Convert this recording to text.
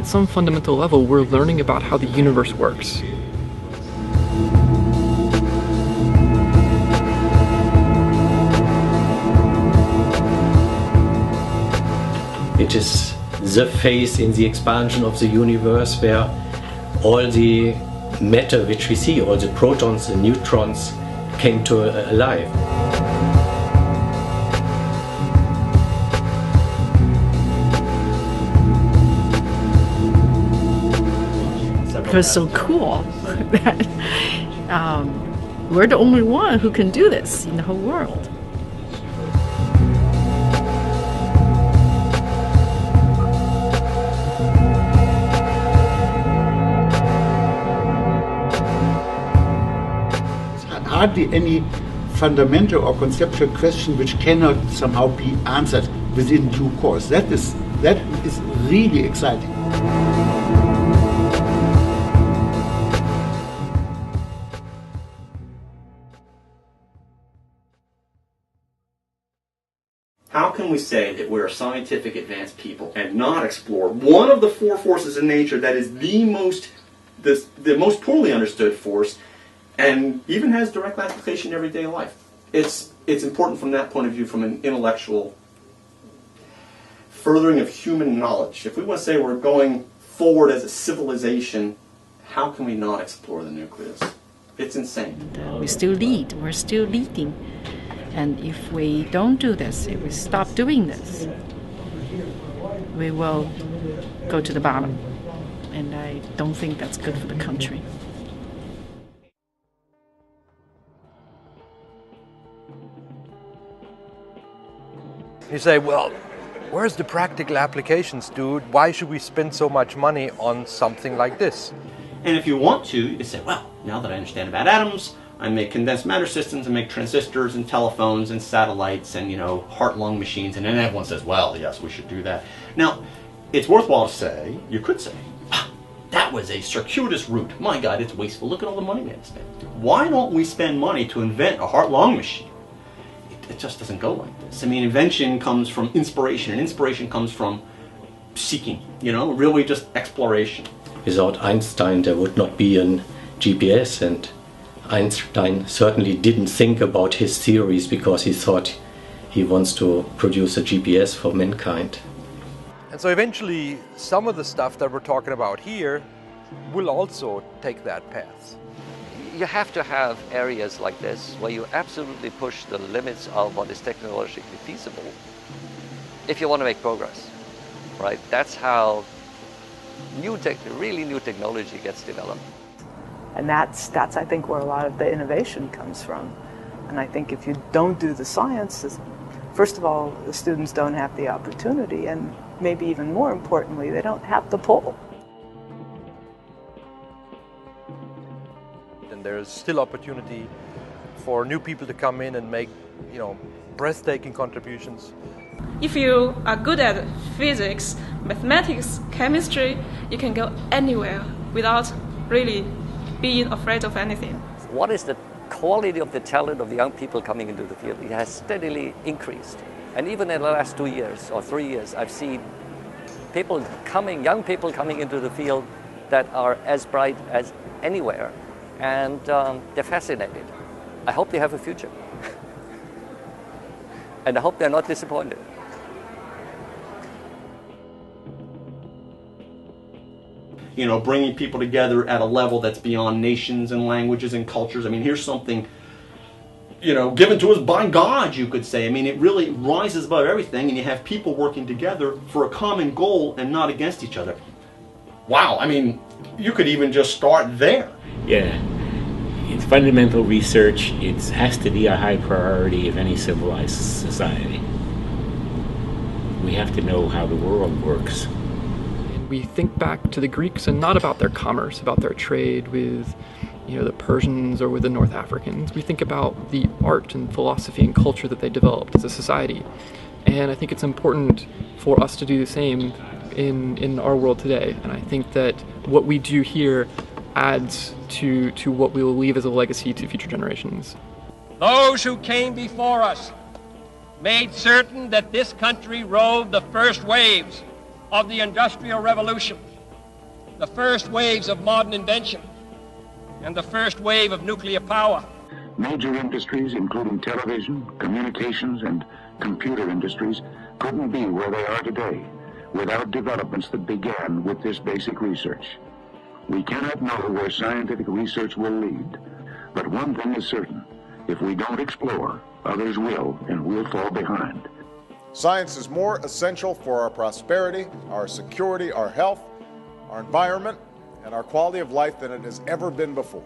some fundamental level, we're learning about how the universe works. It is the phase in the expansion of the universe where all the matter which we see, all the protons, the neutrons, came to life. It was so cool that we're the only one who can do this in the whole world. Hardly any fundamental or conceptual question which cannot somehow be answered within due course. That is really exciting. How can we say that we're a scientific advanced people and not explore one of the four forces in nature that is the most poorly understood force, and even has direct application in everyday life? It's important from that point of view, from an intellectual furthering of human knowledge. If we want to say we're going forward as a civilization, how can we not explore the nucleus? It's insane. We still lead. We're still leading. And if we don't do this, if we stop doing this, we will go to the bottom. And I don't think that's good for the country. You say, well, where's the practical applications, dude? Why should we spend so much money on something like this? And if you want to, you can say, well, now that I understand about atoms, I make condensed matter systems and make transistors and telephones and satellites and, heart-lung machines. And then everyone says, well, yes, we should do that. Now, it's worthwhile to say, you could say, that was a circuitous route. My God, it's wasteful. Look at all the money we had to spend. Why don't we spend money to invent a heart-lung machine? It just doesn't go like this. I mean, invention comes from inspiration, and inspiration comes from seeking, really just exploration. Without Einstein, there would not be a GPS, and Einstein certainly didn't think about his theories because he thought he wants to produce a GPS for mankind. And so eventually, some of the stuff that we're talking about here will also take that path. You have to have areas like this where you absolutely push the limits of what is technologically feasible if you want to make progress, right? That's how really new technology gets developed. And that's I think where a lot of the innovation comes from. And I think if you don't do the science, first of all, the students don't have the opportunity, and maybe even more importantly, they don't have the pull. And there's still opportunity for new people to come in and make, breathtaking contributions. If you are good at physics, mathematics, chemistry, you can go anywhere without really being afraid of anything. What is the quality of the talent of the young people coming into the field? It has steadily increased. And even in the last 2 years or 3 years, I've seen young people coming into the field that are as bright as anywhere. And they're fascinated. I hope they have a future. And I hope they're not disappointed. Bringing people together at a level that's beyond nations and languages and cultures. I mean, here's something, given to us by God, you could say. I mean, it really rises above everything, and you have people working together for a common goal and not against each other. Wow, I mean, you could even just start there. Yeah, it's fundamental research. It has to be a high priority of any civilized society. We have to know how the world works. We think back to the Greeks, and not about their commerce, about their trade with the Persians or with the North Africans. We think about the art and philosophy and culture that they developed as a society. And I think it's important for us to do the same in our world today. And I think that what we do here adds to what we will leave as a legacy to future generations. Those who came before us made certain that this country rode the first waves of the Industrial Revolution. the first waves of modern invention and the first wave of nuclear power. Major industries, including television, communications, and computer industries, couldn't be where they are today without developments that began with this basic research. We cannot know where scientific research will lead, but one thing is certain: if we don't explore, others will, and we'll fall behind. Science is more essential for our prosperity, our security, our health, our environment, and our quality of life than it has ever been before.